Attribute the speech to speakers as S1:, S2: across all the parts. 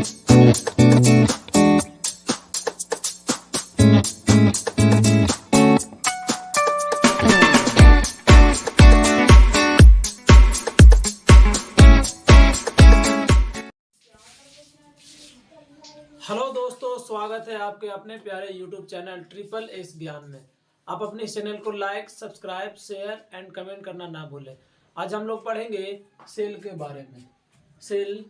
S1: Hello दोस्तों, स्वागत है आपके अपने प्यारे YouTube चैनल ट्रिपल एस ज्ञान में। आप अपने इस चैनल को like, subscribe, share and comment करना ना भूलें। आज हम लोग पढ़ेंगे सेल के बारे में। सेल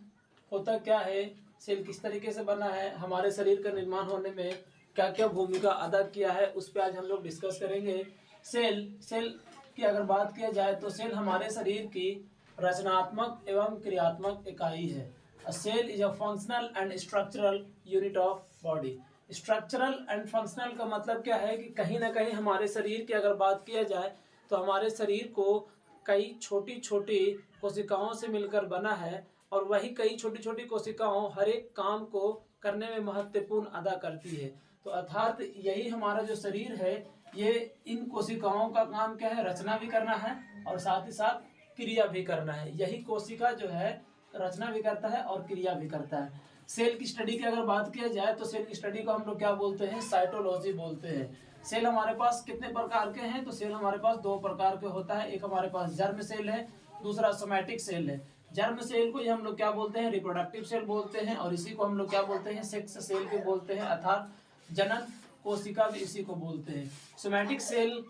S1: होता क्या है, सेल किस तरीके से बना है, हमारे शरीर का निर्माण होने में क्या क्या भूमिका अदा किया है, उस पर आज हम लोग डिस्कस करेंगे। सेल की अगर बात किया जाए तो सेल हमारे शरीर की रचनात्मक एवं क्रियात्मक इकाई है। A cell is a functional and structural unit of body. Structural and functional का मतलब क्या है कि कहीं ना कहीं हमारे शरीर की अगर बात किया जाए तो हमारे शरीर को कई छोटी छोटी कोशिकाओं से मिलकर बना है, और वही कई छोटी छोटी कोशिकाओं हर एक काम को करने में महत्वपूर्ण अदा करती है। तो अर्थात यही हमारा जो शरीर है, ये इन कोशिकाओं का काम क्या है, रचना भी करना है और साथ ही साथ क्रिया भी करना है। यही कोशिका जो है रचना भी करता है और क्रिया भी करता है। सेल की स्टडी की अगर बात किया जाए तो सेल की स्टडी को हम लोग क्या बोलते हैं, साइटोलॉजी बोलते हैं। सेल हमारे पास कितने प्रकार के हैं, तो सेल हमारे पास दो प्रकार के होता है। एक हमारे पास जर्म सेल है, दूसरा सोमैटिक सेल है। जर्म सेल को ही हम लोग क्या बोलते हैं, रिप्रोडक्टिव सेल बोलते हैं, और इसी को हम लोग क्या बोलते हैं, सेक्स सेल भी बोलते हैं, अर्थात जनन कोशिका भी इसी को बोलते हैं। सोमैटिक सेल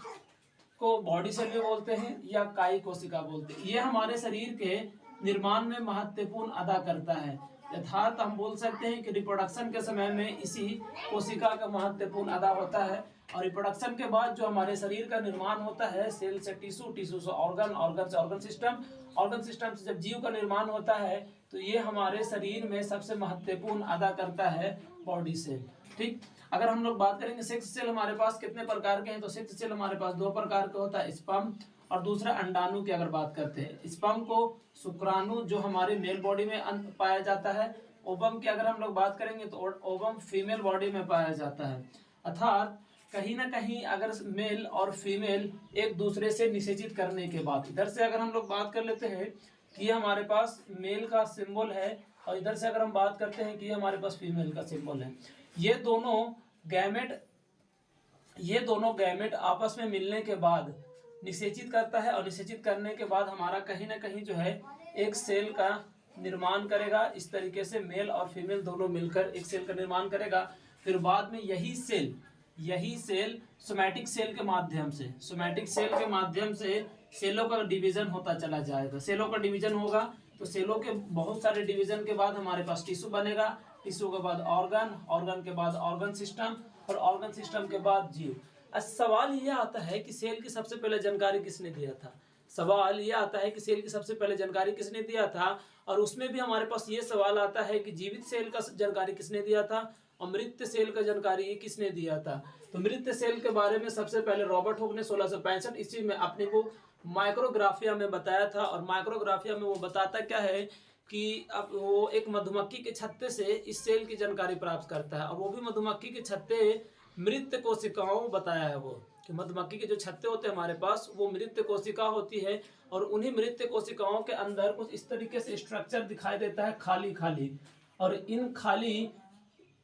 S1: को बॉडी सेल भी बोलते हैं या कायी कोशिका बोलते हैं। ये हमारे शरीर के निर्माण में महत्वपूर्ण अदा करता है। यथार्थ हम बोल सकते हैं कि रिप्रोडक्शन के समय में इसी कोशिका का महत्वपूर्ण अदा होता है, और रिप्रोडक्शन के बाद जो हमारे शरीर का निर्माण होता है, सेल से टिश्यू, टिश्यू से ऑर्गन, ऑर्गन से ऑर्गन सिस्टम, ऑर्गन सिस्टम से जब जीव का निर्माण होता है, तो ये हमारे शरीर में सबसे महत्वपूर्ण अदा करता है बॉडी सेल। ठीक, अगर हम लोग बात करेंगे सेक्स सेल हमारे पास कितने प्रकार के हैं, तो सेक्स सेल हमारे पास दो प्रकार का होता है, स्पर्म और दूसरा अंडाणु की अगर बात करते हैं। स्पर्म को शुक्राणु जो हमारे मेल बॉडी में पाया जाता है। ओवम की अगर हम लोग बात करेंगे तो ओवम फीमेल बॉडी में पाया जाता है। अर्थात कहीं ना कहीं अगर मेल और फीमेल एक दूसरे से निषेचित करने के बाद, इधर से अगर हम लोग बात कर लेते हैं कि हमारे पास मेल का सिंबल है, और इधर से अगर हम बात करते हैं कि हमारे पास फीमेल का सिंबल है, ये दोनों गैमेट आपस में मिलने के बाद निषेचित करता है, और निषेचित करने के बाद हमारा कहीं ना कहीं जो है एक सेल का निर्माण करेगा। इस तरीके से मेल और फीमेल दोनों मिलकर एक सेल का निर्माण करेगा। फिर बाद में यही सेल सोमैटिक सेल के माध्यम से सेलों का डिवीजन होता चला जाएगा। सेलों का डिवीजन होगा तो सेलों के बहुत सारे डिवीजन के बाद हमारे पास टिश्यू बनेगा, टिश्यू के बाद ऑर्गन, ऑर्गन के बाद ऑर्गन सिस्टम, और ऑर्गन सिस्टम के बाद जीव। सवाल ये आता है कि सेल की सबसे पहले जानकारी किसने दिया था, और उसमें भी हमारे पास ये सवाल आता है कि जीवित सेल का जानकारी किसने दिया था और मृत सेल का जानकारी किसने दिया था। तो मृत सेल के बारे में सबसे पहले रॉबर्ट हुक ने 1665 ईस्वी में अपनी बुक माइक्रोग्राफिया में बताया था। और माइक्रोग्राफिया में वो बताता क्या है कि अब वो एक मधुमक्खी के छत्ते से इस सेल की जानकारी प्राप्त करता है, और वो भी मधुमक्खी के छत्ते मृत कोशिकाओं बताया है वो, कि मधुमक्खी के जो छत्ते होते हैं हमारे पास, वो मृत कोशिका होती है, और उन्हीं मृत कोशिकाओं के अंदर कुछ इस तरीके से स्ट्रक्चर दिखाई देता है, खाली खाली, और इन खाली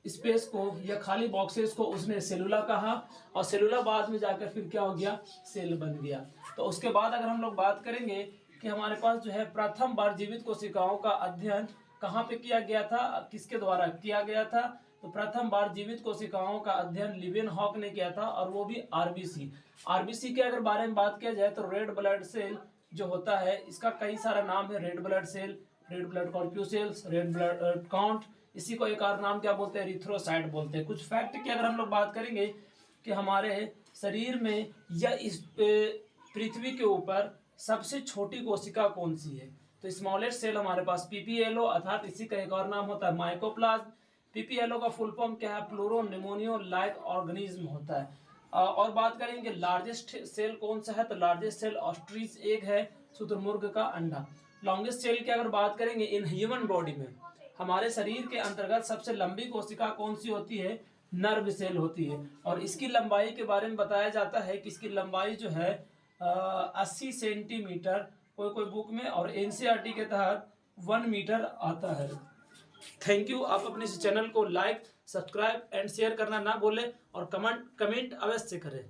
S1: स्पेस को या खाली बॉक्सेस को उसने सेलुला कहा, और सेलुला बाद में जाकर फिर क्या हो गया, सेल बन गया। तो उसके बाद अगर हम लोग बात करेंगे कि हमारे पास जो है प्रथम बार जीवित कोशिकाओं का अध्ययन कहाँ पे किया गया था, किसके द्वारा किया गया था, तो प्रथम बार जीवित कोशिकाओं का अध्ययन लिवेनहॉक ने किया था, और वो भी आरबीसी के अगर बारे में बात किया जाए तो रेड ब्लड सेल जो होता है, इसका कई सारा नाम है, red blood cell, red blood corpuscles, red blood count, इसी को एक और नाम क्या बोलते हैं, एरिथ्रोसाइट बोलते हैं। कुछ फैक्ट की अगर हम लोग बात करेंगे कि हमारे शरीर में या इस पृथ्वी के ऊपर सबसे छोटी कोशिका कौन सी है, तो स्मॉलेस्ट सेल हमारे पास पीपीएलओ, अर्थात इसी का एक और नाम होता है माइकोप्लाज्म। पीपीएलओ का फुल फॉर्म क्या है, प्लूरो निमोनियो लाइक ऑर्गेनिज्म होता है। और बात करेंगे लार्जेस्ट सेल कौन सा है, तो लार्जेस्ट सेल ऑस्ट्रिच एग है, शुतुरमुर्ग का अंडा। लॉन्गेस्ट सेल की अगर बात करेंगे इन ह्यूमन बॉडी में, हमारे शरीर के अंतर्गत सबसे लंबी कोशिका कौन सी होती है, नर्व सेल होती है, और इसकी लंबाई के बारे में बताया जाता है कि इसकी लंबाई जो है 80 सेंटीमीटर कोई बुक में, और एनसीईआरटी के तहत 1 मीटर आता है। Thank you. आप अपने इस चैनल को लाइक, सब्सक्राइब एंड शेयर करना ना भूलें और कमेंट अवश्य करें।